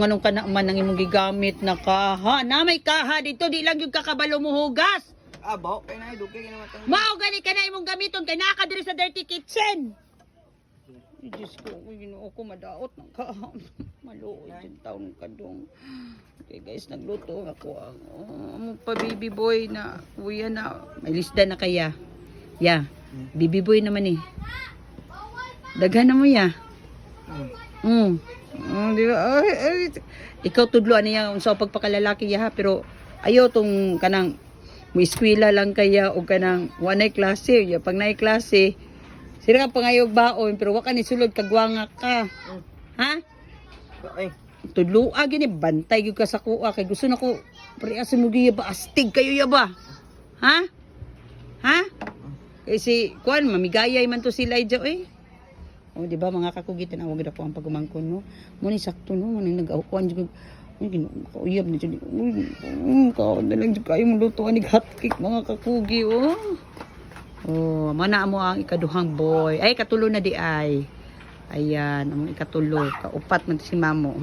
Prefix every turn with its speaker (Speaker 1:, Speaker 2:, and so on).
Speaker 1: Anong ka na man ang imong gigamit na kaha? Na may kaha dito, di lang yung kakabalo mo hugas.
Speaker 2: Bawa kay na dugay na matang.
Speaker 1: Mao gani ka na imong gamiton kay naa ka diri sa dirty kitchen. Ay, Diyos ko, ginoo ko madaot ng kaha. Maluoy yung taon ka dong. Okay guys, nagluto ako ang pa baby boy na uya na. May lisda na kaya. Ya, baby boy naman eh. Daghan na mo ya. Di ba? Ikaw tudloan niya unsa pagpakalalaki ya ha, pero ayo tong kanang mo eskwela lang kaya o kanang wanay klase ya pag nay klase sira ka pangayog baon pero wa ka ni sulod kagwanga ka. Ha?
Speaker 2: Ay,
Speaker 1: Tudloa gini bantay gyud ka sa kuha kay gusto nako priason mo giya ba astig kayo ya ba? Ha? Ha? Kasi kuan mamigayay man to sila Elijah eh. O di ba mga kakugitan awag na po ang pagumangkon no. Mo ni sakto no man nag-aukuan jud uyab ni jud. Ka na lang jud kayo mulutuan ni hotcake mga kakugi oh. Oh, mana mo ang ikaduhang boy. Ay katulo na di ay. Ayan, ang ikatulo, kaupat man si mamo.